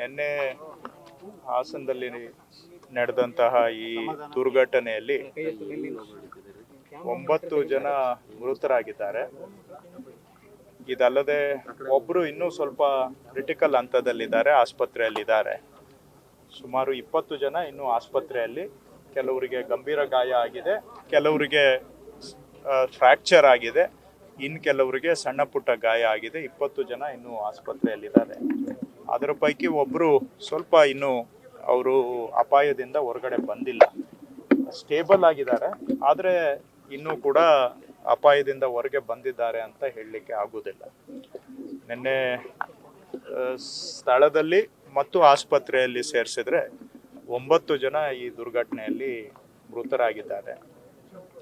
ನಿನ್ನೆ ಹಾಸನದಲ್ಲಿ ನಡೆದಂತಹ ಈ ದುರ್ಘಟನೆಯಲ್ಲಿ 9 ಜನ ಮೃತರಾಗಿದ್ದಾರೆ. ಇದಲ್ಲದೆ ಒಬ್ಬರು ಇನ್ನೂ ಸ್ವಲ್ಪ ಕ್ರಿಟಿಕಲ್ ಹಂತದಲ್ಲಿದ್ದಾರೆ, ಆಸ್ಪತ್ರೆಯಲ್ಲಿದ್ದಾರೆ. ಸುಮಾರು 20 ಜನ ಇನ್ನೂ ಆಸ್ಪತ್ರೆಯಲ್ಲಿ, ಕೆಲವರಿಗೆ ಗಂಭೀರ ಗಾಯ ಆಗಿದೆ, ಕೆಲವರಿಗೆ ಫ್ರ್ಯಾಕ್ಚರ್ ಆಗಿದೆ, ಇನ್ನು ಕೆಲವರಿಗೆ ಸಣ್ಣ ಪುಟ್ಟ ಗಾಯ ಆಗಿದೆ. 20 ಜನ ಇನ್ನೂ ಆಸ್ಪತ್ರೆಯಲ್ಲಿದ್ದಾರೆ. ಅದರ ಪೈಕಿ ಒಬ್ಬರು ಸ್ವಲ್ಪ ಇನ್ನೂ ಅವರು ಅಪಾಯದಿಂದ ಹೊರಗಡೆ ಬಂದಿಲ್ಲ, ಸ್ಟೇಬಲ್ ಆಗಿದ್ದಾರೆ, ಆದರೆ ಇನ್ನೂ ಕೂಡ ಅಪಾಯದಿಂದ ಹೊರಗೆ ಬಂದಿದ್ದಾರೆ ಅಂತ ಹೇಳಲಿಕ್ಕೆ ಆಗುವುದಿಲ್ಲ. ನಿನ್ನೆ ಸ್ಥಳದಲ್ಲಿ ಮತ್ತು ಆಸ್ಪತ್ರೆಯಲ್ಲಿ ಸೇರಿಸಿದ್ರೆ 9 ಜನ ಈ ದುರ್ಘಟನೆಯಲ್ಲಿ ಮೃತರಾಗಿದ್ದಾರೆ.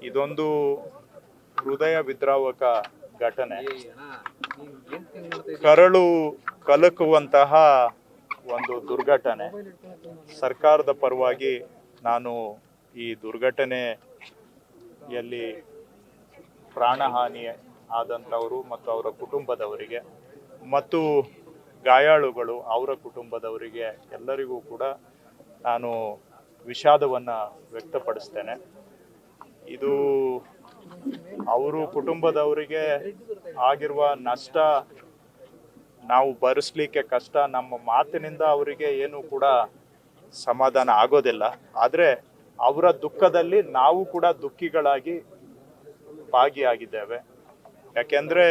ಇದೊಂದು ಹೃದಯ ವಿದ್ರಾವಕ ಘಟನೆ, ಕರಳು ಕಲಕುವಂತಹ ಒಂದು ದುರ್ಘಟನೆ. ಸರ್ಕಾರದ ಪರವಾಗಿ ನಾನು ಈ ದುರ್ಘಟನೆಯಲ್ಲಿ ಪ್ರಾಣಹಾನಿ ಆದಂಥವರು ಮತ್ತು ಅವರ ಕುಟುಂಬದವರಿಗೆ ಮತ್ತು ಗಾಯಾಳುಗಳು ಅವರ ಕುಟುಂಬದವರಿಗೆ ಎಲ್ಲರಿಗೂ ಕೂಡ ನಾನು ವಿಷಾದವನ್ನು ವ್ಯಕ್ತಪಡಿಸ್ತೇನೆ. ಇದು ಅವರು ಕುಟುಂಬದವರಿಗೆ ಆಗಿರುವ ನಷ್ಟ ನಾವು ಭರಿಸ್ಲಿಕ್ಕೆ ಕಷ್ಟ. ನಮ್ಮ ಮಾತಿನಿಂದ ಅವರಿಗೆ ಏನು ಕೂಡ ಸಮಾಧಾನ ಆಗೋದಿಲ್ಲ. ಆದರೆ ಅವರ ದುಃಖದಲ್ಲಿ ನಾವು ಕೂಡ ದುಃಖಿಗಳಾಗಿ ಭಾಗಿಯಾಗಿದ್ದೇವೆ. ಯಾಕೆಂದರೆ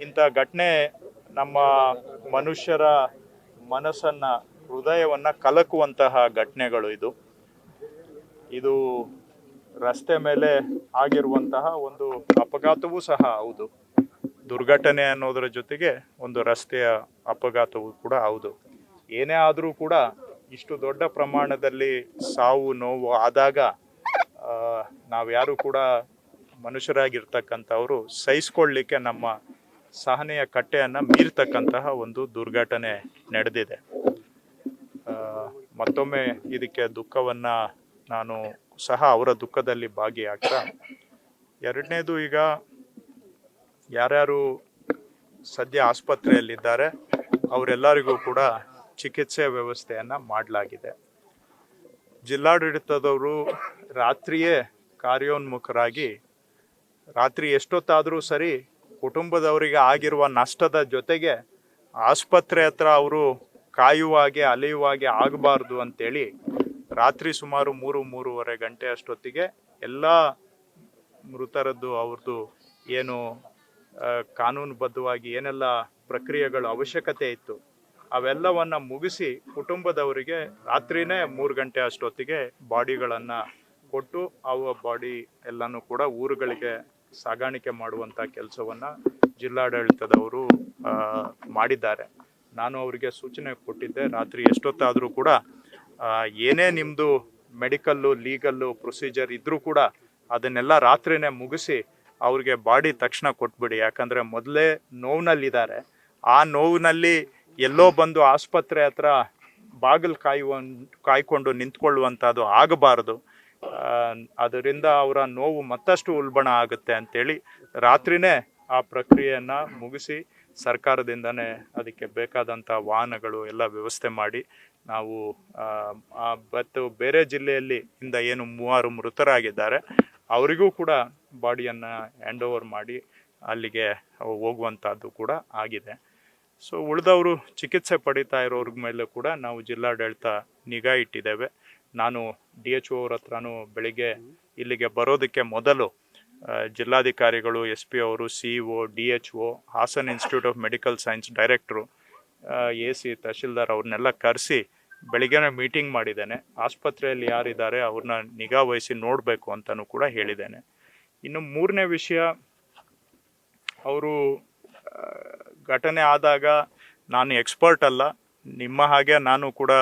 ಇಂಥ ಘಟನೆ ನಮ್ಮ ಮನುಷ್ಯರ ಮನಸ್ಸನ್ನು, ಹೃದಯವನ್ನು ಕಲಕುವಂತಹ ಘಟನೆಗಳು. ಇದು ರಸ್ತೆ ಮೇಲೆ ಆಗಿರುವಂತಹ ಒಂದು ಅಪಘಾತವೂ ಸಹ ಹೌದು. ದುರ್ಘಟನೆ ಅನ್ನೋದರ ಜೊತೆಗೆ ಒಂದು ರಸ್ತೆಯ ಅಪಘಾತವೂ ಕೂಡ ಹೌದು. ಏನೇ ಆದರೂ ಕೂಡ ಇಷ್ಟು ದೊಡ್ಡ ಪ್ರಮಾಣದಲ್ಲಿ ಸಾವು ನೋವು ಆದಾಗ ನಾವ್ಯಾರು ಕೂಡ ಮನುಷ್ಯರಾಗಿರ್ತಕ್ಕಂಥವರು ಸಹಿಸ್ಕೊಳ್ಳಿಕ್ಕೆ ನಮ್ಮ ಸಹನೆಯ ಕಟ್ಟೆಯನ್ನು ಮೀರ್ತಕ್ಕಂತಹ ಒಂದು ದುರ್ಘಟನೆ ನಡೆದಿದೆ. ಮತ್ತೊಮ್ಮೆ ಇದಕ್ಕೆ ದುಃಖವನ್ನು ನಾನು ಸಹ ಅವರ ದುಃಖದಲ್ಲಿ ಭಾಗಿಯಾಗ್ತಾ, ಎರಡನೇದು, ಈಗ ಯಾರ್ಯಾರು ಸದ್ಯ ಆಸ್ಪತ್ರೆಯಲ್ಲಿದ್ದಾರೆ ಅವರೆಲ್ಲರಿಗೂ ಕೂಡ ಚಿಕಿತ್ಸೆ ವ್ಯವಸ್ಥೆಯನ್ನು ಮಾಡಲಾಗಿದೆ. ಜಿಲ್ಲಾಡಳಿತದವರು ರಾತ್ರಿಯೇ ಕಾರ್ಯೋನ್ಮುಖರಾಗಿ, ರಾತ್ರಿ ಎಷ್ಟೊತ್ತಾದರೂ ಸರಿ ಕುಟುಂಬದವರಿಗೆ ಆಗಿರುವ ನಷ್ಟದ ಜೊತೆಗೆ ಆಸ್ಪತ್ರೆ ಹತ್ರ ಅವರು ಕಾಯುವಾಗೆ ಅಲೆಯುವಾಗೆ ಆಗಬಾರ್ದು ಅಂತೇಳಿ ರಾತ್ರಿ ಸುಮಾರು 3-3:30 ಗಂಟೆ ಅಷ್ಟೊತ್ತಿಗೆ ಎಲ್ಲ ಮೃತರದ್ದು ಅವ್ರದ್ದು ಏನು ಕಾನೂನುಬದ್ಧವಾಗಿ ಏನೆಲ್ಲ ಪ್ರಕ್ರಿಯೆಗಳು ಅವಶ್ಯಕತೆ ಇತ್ತು ಅವೆಲ್ಲವನ್ನು ಮುಗಿಸಿ ಕುಟುಂಬದವರಿಗೆ ರಾತ್ರಿನೇ 3 ಗಂಟೆ ಅಷ್ಟೊತ್ತಿಗೆ ಬಾಡಿಗಳನ್ನು ಕೊಟ್ಟು ಅವ ಬಾಡಿ ಎಲ್ಲನೂ ಕೂಡ ಊರುಗಳಿಗೆ ಸಾಗಾಣಿಕೆ ಮಾಡುವಂಥ ಕೆಲಸವನ್ನು ಜಿಲ್ಲಾಡಳಿತದವರು ಮಾಡಿದ್ದಾರೆ. ನಾನು ಅವರಿಗೆ ಸೂಚನೆ ಕೊಟ್ಟಿದ್ದೆ, ರಾತ್ರಿ ಎಷ್ಟೊತ್ತಾದರೂ ಕೂಡ ಏನೇ ನಿಮ್ಮದು ಮೆಡಿಕಲ್ಲು ಲೀಗಲ್ಲು ಪ್ರೊಸೀಜರ್ ಇದ್ದರೂ ಕೂಡ ಅದನ್ನೆಲ್ಲ ರಾತ್ರಿನೇ ಮುಗಿಸಿ ಅವ್ರಿಗೆ ಬಾಡಿ ತಕ್ಷಣ ಕೊಟ್ಬಿಡಿ. ಯಾಕಂದರೆ ಮೊದಲೇ ನೋವಿನಲ್ಲಿದ್ದಾರೆ. ಆ ನೋವಿನಲ್ಲಿ ಎಲ್ಲೋ ಬಂದು ಆಸ್ಪತ್ರೆ ಹತ್ರ ಬಾಗಿಲು ಕಾಯ್ಕೊಂಡು ನಿಂತ್ಕೊಳ್ಳುವಂಥದ್ದು ಆಗಬಾರ್ದು. ಅದರಿಂದ ಅವರ ನೋವು ಮತ್ತಷ್ಟು ಉಲ್ಬಣ ಆಗುತ್ತೆ ಅಂಥೇಳಿ ರಾತ್ರಿನೇ ಆ ಪ್ರಕ್ರಿಯೆಯನ್ನು ಮುಗಿಸಿ ಸರ್ಕಾರದಿಂದನೇ ಅದಕ್ಕೆ ಬೇಕಾದಂಥ ವಾಹನಗಳು ಎಲ್ಲ ವ್ಯವಸ್ಥೆ ಮಾಡಿ ನಾವು ಮತ್ತು ಬೇರೆ ಜಿಲ್ಲೆಯಲ್ಲಿ ಏನು 3 ಮೃತರಾಗಿದ್ದಾರೆ ಅವರಿಗೂ ಕೂಡ ಬಾಡಿಯನ್ನು ಹ್ಯಾಂಡ್ ಓವರ್ ಮಾಡಿ ಅಲ್ಲಿಗೆ ಹೋಗುವಂಥದ್ದು ಕೂಡ ಆಗಿದೆ. ಸೊ ಉಳಿದವರು ಚಿಕಿತ್ಸೆ ಪಡಿತಾ ಇರೋರ ಮೇಲೆ ಕೂಡ ನಾವು ಜಿಲ್ಲಾಡಳಿತ ನಿಗಾ ಇಟ್ಟಿದ್ದೇವೆ. ನಾನು DHO ಅವ್ರ ಹತ್ರನೂ ಬೆಳಿಗ್ಗೆ ಇಲ್ಲಿಗೆ ಬರೋದಕ್ಕೆ ಮೊದಲು ಜಿಲ್ಲಾಧಿಕಾರಿಗಳು, SP ಅವರು, CEO, DHO, Hassan institute of medical science director, AC, tahsildar ಅವ್ರನ್ನೆಲ್ಲ ಕರೆಸಿ ಬೆಳಿಗ್ಗೆನೇ ಮೀಟಿಂಗ್ ಮಾಡಿದ್ದೇನೆ. ಆಸ್ಪತ್ರೆಯಲ್ಲಿ ಯಾರಿದ್ದಾರೆ ಅವ್ರನ್ನ ನಿಗಾ ವಹಿಸಿ ನೋಡಬೇಕು ಅಂತಲೂ ಕೂಡ ಹೇಳಿದ್ದೇನೆ. ಇನ್ನು 3ನೇ ವಿಷಯ, ಅವರು ಘಟನೆ ಆದಾಗ ನಾನು ಎಕ್ಸ್ಪರ್ಟ್ ಅಲ್ಲ, ನಿಮ್ಮ ಹಾಗೆ ನಾನು ಕೂಡ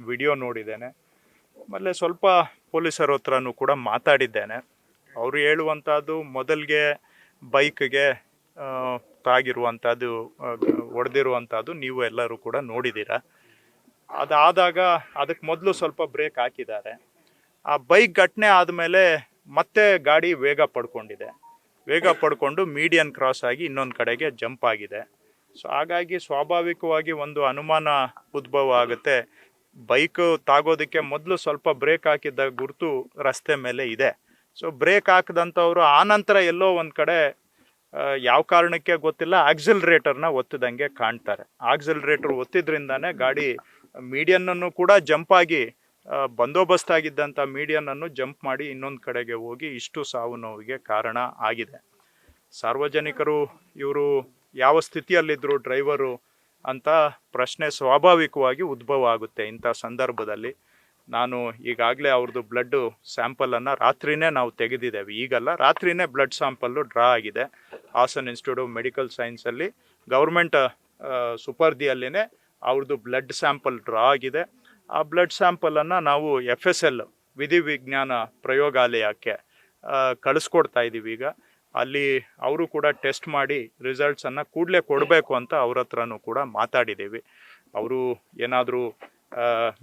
ವಿಡಿಯೋ ನೋಡಿದ್ದೇನೆ, ಆಮೇಲೆ ಸ್ವಲ್ಪ ಪೊಲೀಸರ ಹತ್ರನೂ ಕೂಡ ಮಾತಾಡಿದ್ದೇನೆ. ಅವರು ಹೇಳುವಂಥದ್ದು ಮೊದಲಿಗೆ ಬೈಕ್ಗೆ ತಾಗಿರುವಂಥದ್ದು, ಹೊಡೆದಿರುವಂಥದ್ದು ನೀವು ಎಲ್ಲರೂ ಕೂಡ ನೋಡಿದ್ದೀರ. ಅದಾದಾಗ ಅದಕ್ಕೆ ಮೊದಲು ಸ್ವಲ್ಪ ಬ್ರೇಕ್ ಹಾಕಿದ್ದಾರೆ. ಆ ಬೈಕ್ ಘಟನೆ ಆದಮೇಲೆ ಮತ್ತೆ ಗಾಡಿ ವೇಗ ಪಡ್ಕೊಂಡಿದೆ. ವೇಗ ಪಡ್ಕೊಂಡು ಮೀಡಿಯನ್ ಕ್ರಾಸ್ ಆಗಿ ಇನ್ನೊಂದು ಕಡೆಗೆ ಜಂಪ್ ಆಗಿದೆ. ಸೊ ಹಾಗಾಗಿ ಸ್ವಾಭಾವಿಕವಾಗಿ ಒಂದು ಅನುಮಾನ ಉದ್ಭವ ಆಗುತ್ತೆ. ಬೈಕ್ ತಾಗೋದಕ್ಕೆ ಮೊದಲು ಸ್ವಲ್ಪ ಬ್ರೇಕ್ ಹಾಕಿದ್ದ ಗುರುತು ರಸ್ತೆ ಮೇಲೆ ಇದೆ. ಸೊ ಬ್ರೇಕ್ ಹಾಕಿದಂಥವ್ರು ಆನಂತರ ಎಲ್ಲೋ ಒಂದು ಕಡೆ ಯಾವ ಕಾರಣಕ್ಕೆ ಗೊತ್ತಿಲ್ಲ ಆಕ್ಸಿಲರೇಟರ್ನ ಒತ್ತಿದಂಗೆ ಕಾಣ್ತಾರೆ. ಆಕ್ಸಿಲರೇಟರ್ ಒತ್ತಿದ್ರಿಂದಾನೇ ಗಾಡಿ ಮೀಡಿಯನ್ನನ್ನು ಕೂಡ ಜಂಪ್ ಆಗಿ ಬಂದೋಬಸ್ತಾಗಿದ್ದಂಥ ಮೀಡಿಯನನ್ನು ಜಂಪ್ ಮಾಡಿ ಇನ್ನೊಂದು ಕಡೆಗೆ ಹೋಗಿ ಇಷ್ಟು ಸಾವು ನೋವಿಗೆ ಕಾರಣ ಆಗಿದೆ. ಸಾರ್ವಜನಿಕರು ಇವರು ಯಾವ ಸ್ಥಿತಿಯಲ್ಲಿದ್ದರು ಡ್ರೈವರು ಅಂತ ಪ್ರಶ್ನೆ ಸ್ವಾಭಾವಿಕವಾಗಿ ಉದ್ಭವ ಆಗುತ್ತೆ ಇಂಥ ಸಂದರ್ಭದಲ್ಲಿ. ನಾನು ಈಗಾಗಲೇ ಅವ್ರದ್ದು ಬ್ಲಡ್ ಸ್ಯಾಂಪಲನ್ನು ರಾತ್ರಿನೇ ನಾವು ತೆಗೆದಿದ್ದೇವೆ. ಈಗಲ್ಲ, ರಾತ್ರಿನೇ ಬ್ಲಡ್ ಸ್ಯಾಂಪಲ್ಲು ಡ್ರಾ ಆಗಿದೆ. ಹಾಸನ್ ಇನ್ಸ್ಟಿಟ್ಯೂಟ್ ಆಫ್ ಮೆಡಿಕಲ್ ಸೈನ್ಸಲ್ಲಿ ಗೌರ್ಮೆಂಟ್ ಸುಪರ್ದಿಯಲ್ಲಿನೇ ಅವ್ರದ್ದು ಬ್ಲಡ್ ಸ್ಯಾಂಪಲ್ ಡ್ರಾ ಆಗಿದೆ. ಆ ಬ್ಲಡ್ ಸ್ಯಾಂಪಲನ್ನು ನಾವು FSL ವಿಧಿವಿಜ್ಞಾನ ಪ್ರಯೋಗಾಲಯಕ್ಕೆ ಕಳಿಸ್ಕೊಡ್ತಾ ಇದ್ದೀವಿ. ಈಗ ಅಲ್ಲಿ ಅವರು ಕೂಡ ಟೆಸ್ಟ್ ಮಾಡಿ ರಿಸಲ್ಟ್ಸನ್ನು ಕೂಡಲೇ ಕೊಡಬೇಕು ಅಂತ ಅವ್ರ ಹತ್ರನೂ ಕೂಡ ಮಾತಾಡಿದ್ದೀವಿ. ಅವರು ಏನಾದರೂ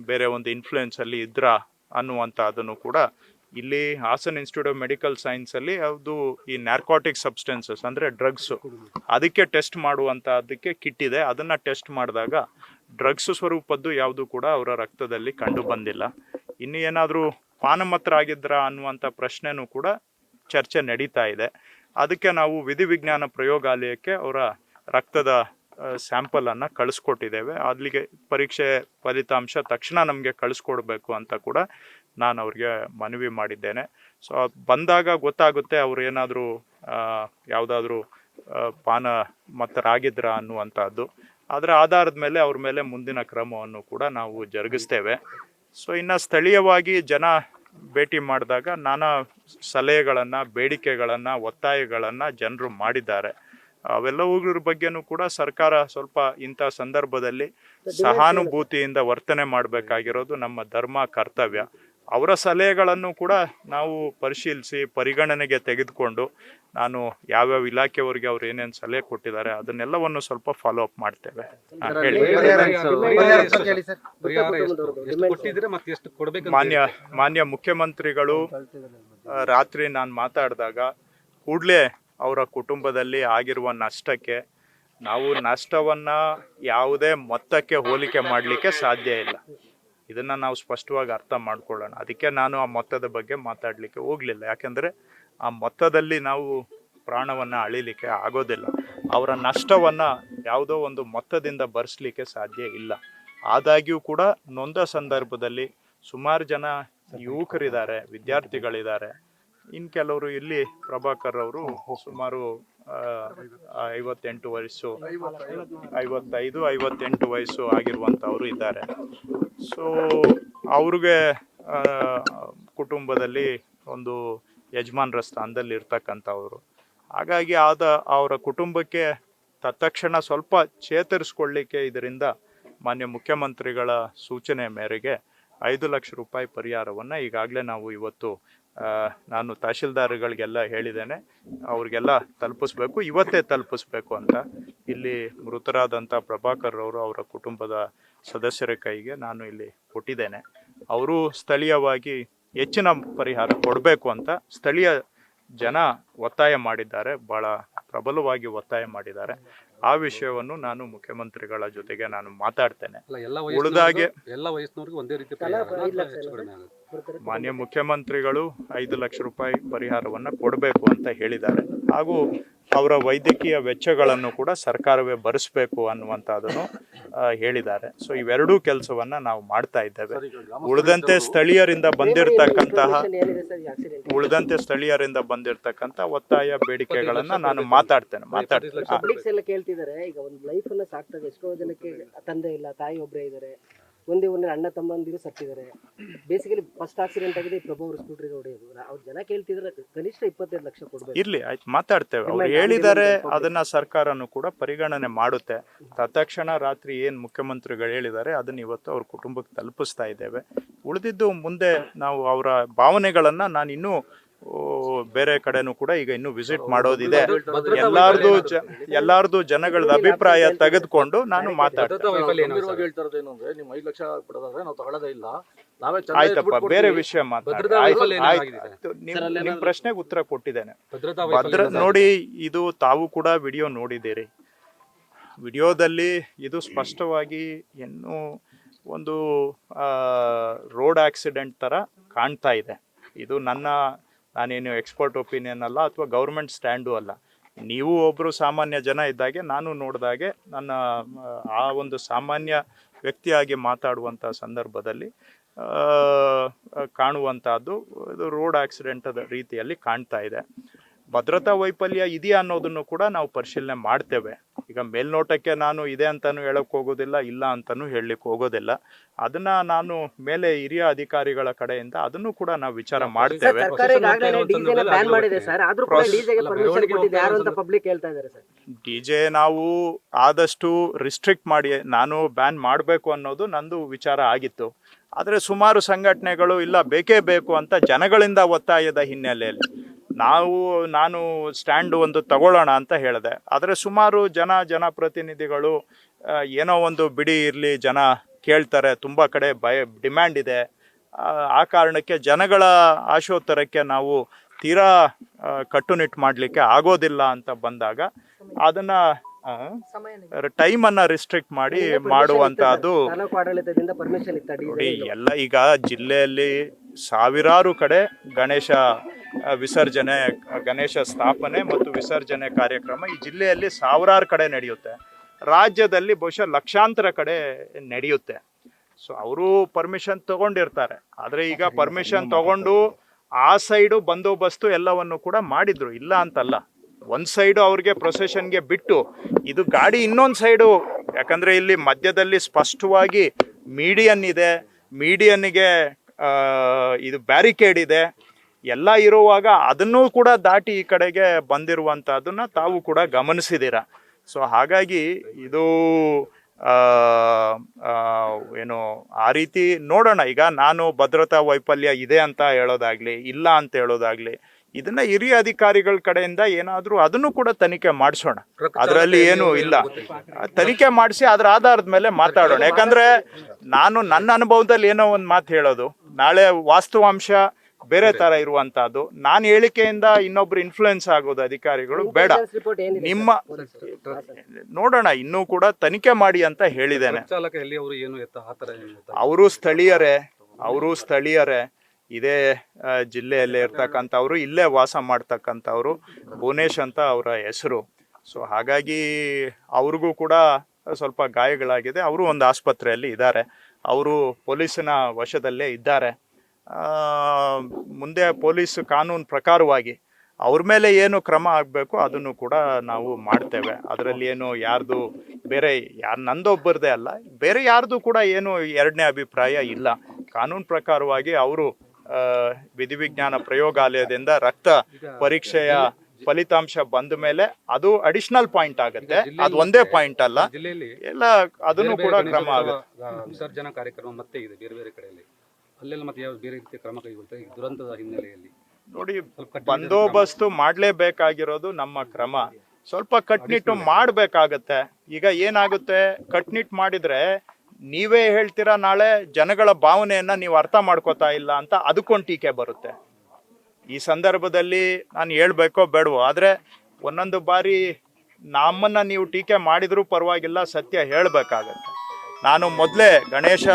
ಬೇರೆ ಒಂದು ಇನ್ಫ್ಲೂಯೆನ್ಸಲ್ಲಿ ಇದ್ರಾ ಅನ್ನುವಂಥ ಅದನ್ನು ಕೂಡ ಇಲ್ಲಿ ಹಾಸನ್ ಇನ್ಸ್ಟಿಟ್ಯೂಟ್ ಆಫ್ ಮೆಡಿಕಲ್ ಸೈನ್ಸಲ್ಲಿ ಅದು ಈ ನ್ಯಾರ್ಕೋಟಿಕ್ ಸಬ್ಸ್ಟೆನ್ಸಸ್ ಅಂದರೆ ಡ್ರಗ್ಸು ಅದಕ್ಕೆ ಟೆಸ್ಟ್ ಮಾಡುವಂಥ ಅದಕ್ಕೆ ಕಿಟ್ ಇದೆ. ಅದನ್ನು ಟೆಸ್ಟ್ ಮಾಡಿದಾಗ ಡ್ರಗ್ಸ್ ಸ್ವರೂಪದ್ದು ಯಾವುದು ಕೂಡ ಅವರ ರಕ್ತದಲ್ಲಿ ಕಂಡು ಬಂದಿಲ್ಲ. ಇನ್ನು ಏನಾದರೂ ಪಾನಮತ್ತರಾಗಿದ್ರಾ ಅನ್ನುವಂಥ ಪ್ರಶ್ನೆನೂ ಕೂಡ ಚರ್ಚೆ ನಡೀತಾ ಇದೆ. ಅದಕ್ಕೆ ನಾವು ವಿಧಿವಿಜ್ಞಾನ ಪ್ರಯೋಗಾಲಯಕ್ಕೆ ಅವರ ರಕ್ತದ ಸ್ಯಾಂಪಲನ್ನು ಕಳಿಸ್ಕೊಟ್ಟಿದ್ದೇವೆ. ಅಲ್ಲಿಗೆ ಪರೀಕ್ಷೆ ಫಲಿತಾಂಶ ತಕ್ಷಣ ನಮಗೆ ಕಳಿಸ್ಕೊಡ್ಬೇಕು ಅಂತ ಕೂಡ ನಾನು ಅವ್ರಿಗೆ ಮನವಿ ಮಾಡಿದ್ದೇನೆ. ಸೊ ಬಂದಾಗ ಗೊತ್ತಾಗುತ್ತೆ ಅವ್ರು ಏನಾದರೂ ಯಾವುದಾದ್ರೂ ಪಾನಮತ್ತರಾಗಿದ್ರಾ ಅನ್ನುವಂಥದ್ದು. ಅದರ ಆಧಾರದ ಮೇಲೆ ಅವ್ರ ಮೇಲೆ ಮುಂದಿನ ಕ್ರಮವನ್ನು ಕೂಡ ನಾವು ಜರುಗಿಸ್ತೇವೆ. ಸೊ ಇನ್ನು ಸ್ಥಳೀಯವಾಗಿ ಜನ ಭೇಟಿ ಮಾಡಿದಾಗ ನಾನಾ ಸಲಹೆಗಳನ್ನು, ಬೇಡಿಕೆಗಳನ್ನು, ಒತ್ತಾಯಗಳನ್ನು ಜನರು ಮಾಡಿದ್ದಾರೆ. ಅವೆಲ್ಲವುಗಳ ಬಗ್ಗೆನೂ ಕೂಡ ಸರ್ಕಾರ ಸ್ವಲ್ಪ ಇಂಥ ಸಂದರ್ಭದಲ್ಲಿ ಸಹಾನುಭೂತಿಯಿಂದ ವರ್ತನೆ ಮಾಡಬೇಕಾಗಿರೋದು ನಮ್ಮ ಧರ್ಮ ಕರ್ತವ್ಯ. ಅವರ ಸಲಹೆಗಳನ್ನು ಕೂಡ ನಾವು ಪರಿಶೀಲಿಸಿ ಪರಿಗಣನೆಗೆ ತೆಗೆದುಕೊಂಡು ನಾನು ಯಾವ್ಯಾವ ಇಲಾಖೆಯವರಿಗೆ ಅವ್ರು ಏನೇನು ಸಲಹೆ ಕೊಟ್ಟಿದ್ದಾರೆ ಅದನ್ನೆಲ್ಲವನ್ನು ಸ್ವಲ್ಪ ಫಾಲೋ ಅಪ್ ಮಾಡ್ತೇವೆ. ಮಾನ್ಯ ಮುಖ್ಯಮಂತ್ರಿಗಳು ರಾತ್ರಿ ನಾನು ಮಾತಾಡಿದಾಗ ಕೂಡಲೇ ಅವರ ಕುಟುಂಬದಲ್ಲಿ ಆಗಿರುವ ನಷ್ಟಕ್ಕೆ ನಾವು ನಷ್ಟವನ್ನು ಯಾವುದೇ ಮೊತ್ತಕ್ಕೆ ಹೋಲಿಕೆ ಮಾಡಲಿಕ್ಕೆ ಸಾಧ್ಯ ಇಲ್ಲ. ಇದನ್ನು ನಾವು ಸ್ಪಷ್ಟವಾಗಿ ಅರ್ಥ ಮಾಡ್ಕೊಳ್ಳೋಣ. ಅದಕ್ಕೆ ನಾನು ಆ ಮೊತ್ತದ ಬಗ್ಗೆ ಮಾತಾಡಲಿಕ್ಕೆ ಹೋಗಲಿಲ್ಲ. ಯಾಕೆಂದರೆ ಆ ಮೊತ್ತದಲ್ಲಿ ನಾವು ಪ್ರಾಣವನ್ನು ಅಳಿಲಿಕ್ಕೆ ಆಗೋದಿಲ್ಲ. ಅವರ ನಷ್ಟವನ್ನು ಯಾವುದೋ ಒಂದು ಮೊತ್ತದಿಂದ ಭರಿಸಲಿಕ್ಕೆ ಸಾಧ್ಯ ಇಲ್ಲ. ಆದಾಗ್ಯೂ ಕೂಡ ನೊಂದ ಸಂದರ್ಭದಲ್ಲಿ ಸುಮಾರು ಜನ ಯುವಕರಿದ್ದಾರೆ, ವಿದ್ಯಾರ್ಥಿಗಳಿದ್ದಾರೆ. ಇನ್ನು ಕೆಲವರು ಇಲ್ಲಿ ಪ್ರಭಾಕರ್ ಅವರು ಸುಮಾರು 58 ವಯಸ್ಸು 58 ವಯಸ್ಸು ಆಗಿರುವಂಥವರು ಇದ್ದಾರೆ. ಸೊ ಅವ್ರಿಗೆ ಕುಟುಂಬದಲ್ಲಿ ಒಂದು ಯಜಮಾನರ ಸ್ಥಾನದಲ್ಲಿ ಇರ್ತಕ್ಕಂಥವ್ರು. ಹಾಗಾಗಿ ಅವರ ಕುಟುಂಬಕ್ಕೆ ತತ್ಕ್ಷಣ ಸ್ವಲ್ಪ ಚೇತರಿಸ್ಕೊಳ್ಳಿಕ್ಕೆ ಇದರಿಂದ ಮಾನ್ಯ ಮುಖ್ಯಮಂತ್ರಿಗಳ ಸೂಚನೆ ಮೇರೆಗೆ 5 ಲಕ್ಷ ರೂಪಾಯಿ ಪರಿಹಾರವನ್ನು ಈಗಾಗಲೇ ನಾವು ಇವತ್ತು ನಾನು ತಹಶೀಲ್ದಾರ್ಗಳಿಗೆಲ್ಲ ಹೇಳಿದ್ದೇನೆ. ಅವ್ರಿಗೆಲ್ಲ ತಲುಪಿಸ್ಬೇಕು, ಇವತ್ತೇ ತಲುಪಿಸ್ಬೇಕು ಅಂತ. ಇಲ್ಲಿ ಮೃತರಾದಂಥ ಪ್ರಭಾಕರ್ ಅವರು ಅವರ ಕುಟುಂಬದ ಸದಸ್ಯರ ಕೈಗೆ ನಾನು ಇಲ್ಲಿ ಕೊಟ್ಟಿದ್ದೇನೆ. ಅವರು ಸ್ಥಳೀಯವಾಗಿ ಹೆಚ್ಚಿನ ಪರಿಹಾರ ಕೊಡಬೇಕು ಅಂತ ಸ್ಥಳೀಯ ಜನ ಒತ್ತಾಯ ಮಾಡಿದ್ದಾರೆ, ಭಾಳ ಪ್ರಬಲವಾಗಿ ಒತ್ತಾಯ ಮಾಡಿದ್ದಾರೆ. ಆ ವಿಷಯವನ್ನು ನಾನು ಮುಖ್ಯಮಂತ್ರಿಗಳ ಜೊತೆಗೆ ನಾನು ಮಾತಾಡ್ತೇನೆ. ಉಳಿದಾಗೆ ಮಾನ್ಯ ಮುಖ್ಯಮಂತ್ರಿಗಳು 5 ಲಕ್ಷ ರೂಪಾಯಿ ಪರಿಹಾರವನ್ನು ಕೊಡಬೇಕು ಅಂತ ಹೇಳಿದ್ದಾರೆ. ಹಾಗೂ ಅವರ ವೈದ್ಯಕೀಯ ವೆಚ್ಚಗಳನ್ನು ಕೂಡ ಸರ್ಕಾರವೇ ಭರಿಸಬೇಕು ಅನ್ನುವಂಥದ್ದನ್ನು ಹೇಳಿದ್ದಾರೆ. ಸೊ ಇವೆರಡೂ ಕೆಲಸವನ್ನು ನಾವು ಮಾಡ್ತಾ ಇದ್ದೇವೆ. ಉಳಿದಂತೆ ಸ್ಥಳೀಯರಿಂದ ಬಂದಿರತಕ್ಕಂಥ ಒತ್ತಾಯ ಬೇಡಿಕೆಗಳನ್ನು ನಾನು ಮಾತಾಡ್ತೇನೆ. ಕೇಳ್ತಿದ್ದಾರೆ. ಈಗ ಒಂದು ಲೈಫ್ ಅನ್ನ ಸಾಕ್ತಾರೆ. ಎಷ್ಟೋ ಜನಕ್ಕೆ ತಂದೆ ಇಲ್ಲ, ತಾಯಿ ಒಬ್ಬರೇ ಇದ್ದಾರೆ, ಒಂದೇ ಅಣ್ಣ ತಮ್ಮಂದಿರು ಸತ್ತಿದ್ದಾರೆ. ಬೇಸಿಕಲಿ ಫಸ್ಟ್ ಆಕ್ಸಿಡೆಂಟ್ ಆಗಿದೆ ಪ್ರಭು ಅವರು ಸ್ಕೂಟ್ರಿಗೆ ಹೊಡೆಯೋದು. ಅವ್ರು ಜನ ಕೇಳ್ತಿದ್ರೆ ಕನಿಷ್ಠ 25 ಲಕ್ಷ ಕೊಡ್ಬೇಕು. ಇರ್ಲಿ, ಆಯ್ತು, ಮಾತಾಡ್ತೇವೆ. ಅವ್ರು ಹೇಳಿದ್ದಾರೆ, ಅದನ್ನ ಸರ್ಕಾರನು ಕೂಡ ಪರಿಗಣನೆ ಮಾಡುತ್ತೆ. ತತ್ಕ್ಷಣ ರಾತ್ರಿ ಏನ್ ಮುಖ್ಯಮಂತ್ರಿಗಳು ಹೇಳಿದ್ದಾರೆ ಅದನ್ನ ಇವತ್ತು ಅವ್ರ ಕುಟುಂಬಕ್ಕೆ ತಲುಪಿಸ್ತಾ ಇದ್ದೇವೆ. ಉಳಿದಿದ್ದು ಮುಂದೆ ನಾವು ಅವರ ಭಾವನೆಗಳನ್ನ ನಾನು ಇನ್ನೂ ಬೇರೆ ಕಡೆನೂ ಕೂಡ ಈಗ ಇನ್ನೂ ವಿಸಿಟ್ ಮಾಡೋದಿದೆ. ಎಲ್ಲಾರ್ದು ಜನಗಳದ ಅಭಿಪ್ರಾಯ ತೆಗೆದುಕೊಂಡು ನಾನು ಮಾತಾಡ್ತೇನೆ. ಆಯ್ತಪ್ಪ, ಬೇರೆ ವಿಷಯ ನಿಮ್ ಪ್ರಶ್ನೆಗೆ ಉತ್ತರ ಕೊಟ್ಟಿದ್ದೇನೆ. ನೋಡಿ, ಇದು ತಾವು ಕೂಡ ವಿಡಿಯೋ ನೋಡಿದ್ದೀರಿ. ವಿಡಿಯೋದಲ್ಲಿ ಇದು ಸ್ಪಷ್ಟವಾಗಿ ಇನ್ನೂ ಒಂದು ರೋಡ್ ಆಕ್ಸಿಡೆಂಟ್ ಥರ ಕಾಣ್ತಾ ಇದೆ. ಇದು ನಾನೇನು ಎಕ್ಸ್ಪರ್ಟ್ ಒಪಿನಿಯನ್ ಅಲ್ಲ ಅಥವಾ ಗೌರ್ಮೆಂಟ್ ಸ್ಟ್ಯಾಂಡು ಅಲ್ಲ. ನೀವು ಒಬ್ಬರು ಸಾಮಾನ್ಯ ಜನ ಇದ್ದಾಗೆ ನಾನು ನೋಡಿದಾಗೆ ನನ್ನ ಆ ಒಂದು ಸಾಮಾನ್ಯ ವ್ಯಕ್ತಿಯಾಗಿ ಮಾತಾಡುವಂಥ ಸಂದರ್ಭದಲ್ಲಿ ಕಾಣುವಂಥದ್ದು ಇದು ರೋಡ್ ಆಕ್ಸಿಡೆಂಟದ ರೀತಿಯಲ್ಲಿ ಕಾಣ್ತಾ ಇದೆ. ಭದ್ರತಾ ವೈಫಲ್ಯ ಇದೆಯಾ ಅನ್ನೋದನ್ನು ಕೂಡ ನಾವು ಪರಿಶೀಲನೆ ಮಾಡ್ತೇವೆ. ಈಗ ಮೇಲ್ನೋಟಕ್ಕೆ ನಾನು ಇದೆ ಅಂತಲೂ ಹೇಳಕ್ಕೆ ಹೋಗೋದಿಲ್ಲ, ಇಲ್ಲ ಅಂತಲೂ ಹೇಳಲಿಕ್ಕೆ ಹೋಗೋದಿಲ್ಲ. ಅದನ್ನ ನಾನು ಮೇಲೆ ಹಿರಿಯ ಅಧಿಕಾರಿಗಳ ಕಡೆಯಿಂದ ಅದನ್ನು ಕೂಡ ನಾವು ವಿಚಾರ ಮಾಡ್ತೇವೆ. ಡಿಜೆ ನಾವು ಆದಷ್ಟು ರಿಸ್ಟ್ರಿಕ್ಟ್ ಮಾಡಿ ನಾನು ಬ್ಯಾನ್ ಮಾಡಬೇಕು ಅನ್ನೋದು ನಂದು ವಿಚಾರ ಆಗಿತ್ತು. ಆದರೆ ಸುಮಾರು ಸಂಘಟನೆಗಳು ಇಲ್ಲ ಬೇಕೇ ಬೇಕು ಅಂತ ಜನಗಳಿಂದ ಒತ್ತಾಯದ ಹಿನ್ನೆಲೆಯಲ್ಲಿ ನಾನು ಸ್ಟ್ಯಾಂಡ್ ಒಂದು ತಗೊಳ್ಳೋಣ ಅಂತ ಹೇಳಿದೆ. ಆದರೆ ಸುಮಾರು ಜನಪ್ರತಿನಿಧಿಗಳು ಏನೋ ಒಂದು ಬಿಡಿ ಇರಲಿ, ಜನ ಕೇಳ್ತಾರೆ, ತುಂಬ ಕಡೆ ಡಿಮ್ಯಾಂಡ್ ಇದೆ, ಆ ಕಾರಣಕ್ಕೆ ಜನಗಳ ಆಶೋತ್ತರಕ್ಕೆ ನಾವು ತೀರಾ ಕಟ್ಟುನಿಟ್ಟು ಮಾಡಲಿಕ್ಕೆ ಆಗೋದಿಲ್ಲ ಅಂತ ಬಂದಾಗ ಅದನ್ನ ಟೈಮನ್ನು ರಿಸ್ಟ್ರಿಕ್ಟ್ ಮಾಡಿ ಮಾಡುವಂತಹದ್ದು ನೋಡಿ. ಎಲ್ಲ ಈಗ ಜಿಲ್ಲೆಯಲ್ಲಿ ಸಾವಿರಾರು ಕಡೆ ಗಣೇಶ ವಿಸರ್ಜನೆ, ಗಣೇಶ ಸ್ಥಾಪನೆ ಮತ್ತು ವಿಸರ್ಜನೆ ಕಾರ್ಯಕ್ರಮ ಈ ಜಿಲ್ಲೆಯಲ್ಲಿ ಸಾವಿರಾರು ಕಡೆ ನಡೆಯುತ್ತೆ. ರಾಜ್ಯದಲ್ಲಿ ಬಹುಶಃ ಲಕ್ಷಾಂತರ ಕಡೆ ನಡೆಯುತ್ತೆ. ಸೊ ಅವರು ಪರ್ಮಿಷನ್ ತಗೊಂಡಿರ್ತಾರೆ. ಆದರೆ ಈಗ ಪರ್ಮಿಷನ್ ತಗೊಂಡು ಆ ಸೈಡು ಬಂದೋಬಸ್ತು ಎಲ್ಲವನ್ನು ಕೂಡ ಮಾಡಿದ್ರು, ಇಲ್ಲ ಅಂತಲ್ಲ. ಒಂದು ಸೈಡು ಅವ್ರಿಗೆ ಪ್ರೊಸೆಷನ್ಗೆ ಬಿಟ್ಟು ಇದು ಗಾಡಿ ಇನ್ನೊಂದು ಸೈಡು, ಯಾಕಂದರೆ ಇಲ್ಲಿ ಮಧ್ಯದಲ್ಲಿ ಸ್ಪಷ್ಟವಾಗಿ ಮೀಡಿಯನ್ ಇದೆ, ಮೀಡಿಯನ್ಗೆ ಇದು ಬ್ಯಾರಿಕೇಡ್ ಇದೆ, ಎಲ್ಲ ಇರುವಾಗ ಅದನ್ನೂ ಕೂಡ ದಾಟಿ ಈ ಕಡೆಗೆ ಬಂದಿರುವಂಥದ್ದನ್ನ ತಾವು ಕೂಡ ಗಮನಿಸಿದ್ದೀರ. ಸೊ ಹಾಗಾಗಿ ಇದು ಏನು ಆ ರೀತಿ ನೋಡೋಣ. ಈಗ ನಾನು ಭದ್ರತಾ ವೈಫಲ್ಯ ಇದೆ ಅಂತ ಹೇಳೋದಾಗ್ಲಿ, ಇಲ್ಲ ಅಂತ ಹೇಳೋದಾಗ್ಲಿ, ಇದನ್ನ ಹಿರಿಯ ಅಧಿಕಾರಿಗಳ ಕಡೆಯಿಂದ ಏನಾದರೂ ಅದನ್ನು ಕೂಡ ತನಿಖೆ ಮಾಡಿಸೋಣ. ಅದರಲ್ಲಿ ಏನು ಇಲ್ಲ, ತನಿಖೆ ಮಾಡಿಸಿ ಅದರ ಆಧಾರದ ಮೇಲೆ ಮಾತಾಡೋಣ. ಯಾಕಂದ್ರೆ ನಾನು ನನ್ನ ಅನುಭವದಲ್ಲಿ ಏನೋ ಒಂದು ಮಾತು ಹೇಳೋದು, ನಾಳೆ ವಾಸ್ತವಾಂಶ ಬೇರೆ ತರ ಇರುವಂತಹದ್ದು, ನಾನು ಹೇಳಿಕೆಯಿಂದ ಇನ್ನೊಬ್ರು ಇನ್ಫ್ಲುಯೆನ್ಸ್ ಆಗೋದು ಅಧಿಕಾರಿಗಳು ಬೇಡ. ನಿಮ್ಮ ನೋಡೋಣ, ಇನ್ನೂ ಕೂಡ ತನಿಖೆ ಮಾಡಿ ಅಂತ ಹೇಳಿದ್ದೇನೆ. ಅವರು ಸ್ಥಳೀಯರೇ ಇದೇ ಜಿಲ್ಲೆಯಲ್ಲೇ ಇರ್ತಕ್ಕಂಥವ್ರು, ಇಲ್ಲೇ ವಾಸ ಮಾಡ್ತಕ್ಕಂಥವ್ರು. ಭುವನೇಶ್ ಅಂತ ಅವರ ಹೆಸರು. ಸೊ ಹಾಗಾಗಿ ಅವ್ರಿಗೂ ಕೂಡ ಸ್ವಲ್ಪ ಗಾಯಗಳಾಗಿದೆ. ಅವರು ಒಂದು ಆಸ್ಪತ್ರೆಯಲ್ಲಿ ಇದ್ದಾರೆ. ಅವರು ಪೊಲೀಸಿನ ವಶದಲ್ಲೇ ಇದ್ದಾರೆ. ಮುಂದೆ ಪೊಲೀಸ್ ಕಾನೂನು ಪ್ರಕಾರವಾಗಿ ಅವ್ರ ಮೇಲೆ ಏನು ಕ್ರಮ ಆಗಬೇಕು ಅದನ್ನು ಕೂಡ ನಾವು ಮಾಡ್ತೇವೆ. ಅದರಲ್ಲಿ ಏನು ಯಾರ್ದು ಬೇರೆ ನಂದೊಬ್ಬರದೇ ಅಲ್ಲ, ಬೇರೆ ಯಾರ್ದು ಕೂಡ ಏನು ಎರಡನೇ ಅಭಿಪ್ರಾಯ ಇಲ್ಲ. ಕಾನೂನು ಪ್ರಕಾರವಾಗಿ ಅವರು ವಿಧಿವಿಜ್ಞಾನ ಪ್ರಯೋಗಾಲಯದಿಂದ ರಕ್ತ ಪರೀಕ್ಷೆಯ ಫಲಿತಾಂಶ ಬಂದ ಮೇಲೆ ಅದು ಅಡಿಷನಲ್ ಪಾಯಿಂಟ್ ಆಗುತ್ತೆ, ಅದು ಒಂದೇ ಪಾಯಿಂಟ್ ಅಲ್ಲ, ಎಲ್ಲ ಅದನ್ನು ಕೂಡ ಕ್ರಮ ಆಗುತ್ತೆ. ವಿಸರ್ಜನಾ ಕಾರ್ಯಕ್ರಮ ಮತ್ತೆ ಇದೆ ಬೇರೆ ಬೇರೆ ಕಡೆಯಲ್ಲಿ, ಅಲ್ಲೆಲ್ಲ ಮತ್ತೆ ಯಾವ ಬೇರೆ ರೀತಿಯ ಕ್ರಮ ಕೈಗೊಳ್ತಾರೆ ಈ ದುರಂತದ ಹಿನ್ನೆಲೆಯಲ್ಲಿ? ನೋಡಿ, ಬಂದೋಬಸ್ತು ಮಾಡಲೇಬೇಕಾಗಿರೋದು ನಮ್ಮ ಕ್ರಮ. ಸ್ವಲ್ಪ ಕಟ್ನಿಟ್ಟು ಮಾಡಬೇಕಾಗತ್ತೆ. ಈಗ ಏನಾಗುತ್ತೆ, ಕಟ್ನಿಟ್ಟು ಮಾಡಿದ್ರೆ ನೀವೇ ಹೇಳ್ತೀರಾ ನಾಳೆ ಜನಗಳ ಭಾವನೆಯನ್ನ ನೀವು ಅರ್ಥ ಮಾಡ್ಕೋತಾ ಇಲ್ಲ ಅಂತ ಅದಕ್ಕೊಂದು ಟೀಕೆ ಬರುತ್ತೆ. ಈ ಸಂದರ್ಭದಲ್ಲಿ ನಾನು ಹೇಳ್ಬೇಕೋ ಬೇಡವೋ, ಆದರೆ ಒಂದೊಂದು ಬಾರಿ ನಮ್ಮನ್ನ ನೀವು ಟೀಕೆ ಮಾಡಿದ್ರೂ ಪರವಾಗಿಲ್ಲ, ಸತ್ಯ ಹೇಳಬೇಕಾಗತ್ತೆ. ನಾನು ಮೊದಲೇ ಗಣೇಶ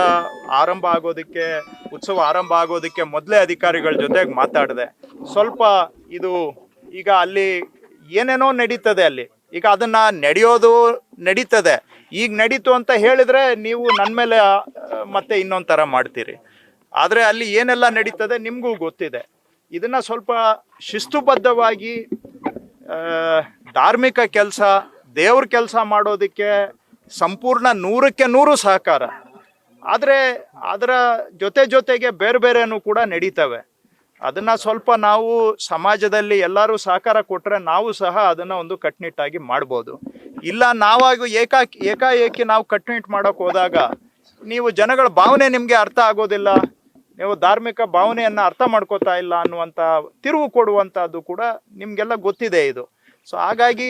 ಆರಂಭ ಆಗೋದಕ್ಕೆ, ಉತ್ಸವ ಆರಂಭ ಆಗೋದಕ್ಕೆ ಮೊದಲೇ ಅಧಿಕಾರಿಗಳ ಜೊತೆಗೆ ಮಾತಾಡಿದೆ. ಸ್ವಲ್ಪ ಇದು ಈಗ ಅಲ್ಲಿ ಏನೇನೋ ನಡೀತದೆ ಅಲ್ಲಿ, ಈಗ ಅದನ್ನ ನಡೆಯೋದು ನಡೀತದೆ, ಈಗ ನಡೀತು ಅಂತ ಹೇಳಿದ್ರೆ ನೀವು ನನ್ನ ಮೇಲೆ ಮತ್ತೆ ಇನ್ನೊಂದು ಥರ ಮಾಡ್ತೀರಿ. ಆದರೆ ಅಲ್ಲಿ ಏನೆಲ್ಲ ನಡೀತದೆ ನಿಮಗೂ ಗೊತ್ತಿದೆ. ಇದನ್ನ ಸ್ವಲ್ಪ ಶಿಸ್ತುಬದ್ಧವಾಗಿ ಧಾರ್ಮಿಕ ಕೆಲಸ, ದೇವ್ರ ಕೆಲಸ ಮಾಡೋದಕ್ಕೆ ಸಂಪೂರ್ಣ 100ಕ್ಕೆ 100 ಸಹಕಾರ. ಆದರೆ ಅದರ ಜೊತೆಗೆ ಬೇರೆ ಬೇರೆನೂ ಕೂಡ ನಡೀತವೆ. ಅದನ್ನ ಸ್ವಲ್ಪ ನಾವು ಸಮಾಜದಲ್ಲಿ ಎಲ್ಲರೂ ಸಹಕಾರ ಕೊಟ್ಟರೆ ನಾವು ಸಹ ಅದನ್ನ ಒಂದು ಕಟ್ನಿಟ್ಟಾಗಿ ಮಾಡ್ಬೋದು. ಇಲ್ಲ ನಾವಾಗಿ ಏಕಾಏಕಿ ನಾವು ಕಟ್ನಿಟ್ಟು ಮಾಡೋಕೆ ಹೋದಾಗ ನೀವು ಜನಗಳ ಭಾವನೆ ನಿಮಗೆ ಅರ್ಥ ಆಗೋದಿಲ್ಲ, ನೀವು ಧಾರ್ಮಿಕ ಭಾವನೆಯನ್ನ ಅರ್ಥ ಮಾಡ್ಕೋತಾ ಇಲ್ಲ ಅನ್ನುವಂಥ ತಿರುವು ಕೊಡುವಂಥದ್ದು ಕೂಡ ನಿಮಗೆಲ್ಲ ಗೊತ್ತಿದೆ ಇದು. ಸೊ ಹಾಗಾಗಿ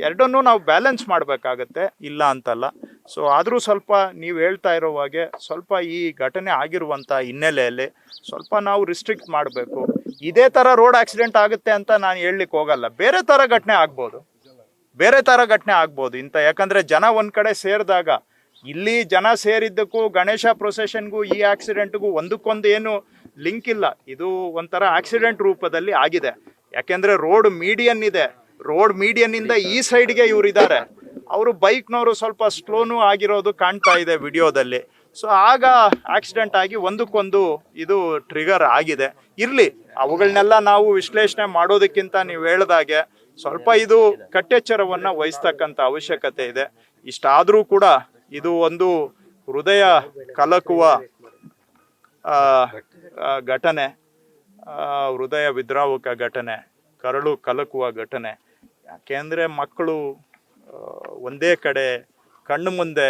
ಎರಡನ್ನೂ ನಾವು ಬ್ಯಾಲೆನ್ಸ್ ಮಾಡಬೇಕಾಗತ್ತೆ, ಇಲ್ಲ ಅಂತಲ್ಲ. ಸೊ ಆದರೂ ಸ್ವಲ್ಪ ನೀವು ಹೇಳ್ತಾ ಇರೋ ಹಾಗೆ ಸ್ವಲ್ಪ ಈ ಘಟನೆ ಆಗಿರುವಂಥ ಹಿನ್ನೆಲೆಯಲ್ಲಿ ಸ್ವಲ್ಪ ನಾವು ರಿಸ್ಟ್ರಿಕ್ಟ್ ಮಾಡಬೇಕು. ಇದೇ ಥರ ರೋಡ್ ಆಕ್ಸಿಡೆಂಟ್ ಆಗುತ್ತೆ ಅಂತ ನಾನು ಹೇಳಲಿಕ್ಕೆ ಹೋಗಲ್ಲ, ಬೇರೆ ಥರ ಘಟನೆ ಆಗ್ಬೋದು. ಬೇರೆ ಥರ ಘಟನೆ ಆಗ್ಬೋದು ಇಂಥ. ಯಾಕಂದರೆ ಜನ ಒಂದು ಕಡೆ ಸೇರಿದಾಗ, ಇಲ್ಲಿ ಜನ ಸೇರಿದ್ದಕ್ಕೂ ಗಣೇಶ ಪ್ರೊಸೆಷನ್ಗೂ ಈ ಆಕ್ಸಿಡೆಂಟ್ಗೂ ಒಂದಕ್ಕೊಂದು ಏನು ಲಿಂಕ್ ಇಲ್ಲ. ಇದು ಒಂಥರ ಆಕ್ಸಿಡೆಂಟ್ ರೂಪದಲ್ಲಿ ಆಗಿದೆ. ಯಾಕೆಂದರೆ ರೋಡ್ ಮೀಡಿಯನ್ ಇದೆ, ರೋಡ್ ಮೀಡಿಯನ್ನಿಂದ ಈ ಸೈಡ್ಗೆ ಇವ್ರು ಇದ್ದಾರೆ. ಅವರು ಬೈಕ್ನವರು ಸ್ವಲ್ಪ ಸ್ಲೋನು ಆಗಿರೋದು ಕಾಣ್ತಾ ಇದೆ ವಿಡಿಯೋದಲ್ಲಿ. ಸೊ ಆಗ ಆಕ್ಸಿಡೆಂಟ್ ಆಗಿ ಒಂದಕ್ಕೊಂದು ಇದು ಟ್ರಿಗರ್ ಆಗಿದೆ. ಇರಲಿ, ಅವುಗಳನ್ನೆಲ್ಲ ನಾವು ವಿಶ್ಲೇಷಣೆ ಮಾಡೋದಕ್ಕಿಂತ ನೀವು ಹೇಳ್ದಾಗೆ ಸ್ವಲ್ಪ ಇದು ಕಟ್ಟೆಚ್ಚರವನ್ನು ವಹಿಸ್ತಕ್ಕಂಥ ಅವಶ್ಯಕತೆ ಇದೆ. ಇಷ್ಟಾದರೂ ಕೂಡ ಇದು ಒಂದು ಹೃದಯ ಕಲಕುವ ಘಟನೆ, ಹೃದಯ ವಿದ್ರಾವಕ ಘಟನೆ, ಕರಳು ಕಲಕುವ ಘಟನೆ. ಯಾಕೆಂದರೆ ಮಕ್ಕಳು ಒಂದೇ ಕಡೆ ಕಣ್ಣು ಮುಂದೆ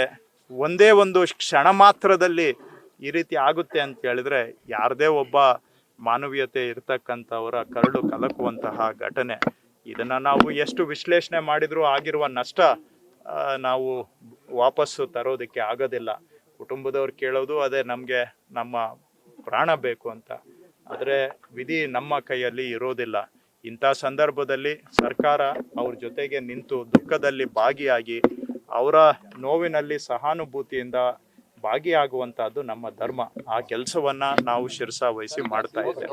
ಒಂದೇ ಒಂದು ಕ್ಷಣ ಮಾತ್ರದಲ್ಲಿ ಈ ರೀತಿ ಆಗುತ್ತೆ ಅಂತ ಹೇಳಿದ್ರೆ ಯಾರದೇ ಒಬ್ಬ ಮಾನವೀಯತೆ ಇರತಕ್ಕಂಥವರ ಕರಳು ಕಲಕುವಂತಹ ಘಟನೆ. ಇದನ್ನು ನಾವು ಎಷ್ಟು ವಿಶ್ಲೇಷಣೆ ಮಾಡಿದರೂ ಆಗಿರುವ ನಷ್ಟ ನಾವು ವಾಪಸ್ಸು ತರೋದಕ್ಕೆ ಆಗೋದಿಲ್ಲ. ಕುಟುಂಬದವ್ರು ಕೇಳೋದು ಅದೇ, ನಮಗೆ ನಮ್ಮ ಪ್ರಾಣ ಬೇಕು ಅಂತ. ಆದರೆ ವಿಧಿ ನಮ್ಮ ಕೈಯಲ್ಲಿ ಇರೋದಿಲ್ಲ. ಇಂಥ ಸಂದರ್ಭದಲ್ಲಿ ಸರ್ಕಾರ ಅವ್ರ ಜೊತೆಗೆ ನಿಂತು ದುಃಖದಲ್ಲಿ ಭಾಗಿಯಾಗಿ ಅವರ ನೋವಿನಲ್ಲಿ ಸಹಾನುಭೂತಿಯಿಂದ ಭಾಗಿಯಾಗುವಂತಹದ್ದು ನಮ್ಮ ಧರ್ಮ. ಆ ಕೆಲಸವನ್ನ ನಾವು ಶಿರಸಾವಹಿಸಿ ಮಾಡ್ತಾ ಇದ್ದೇವೆ.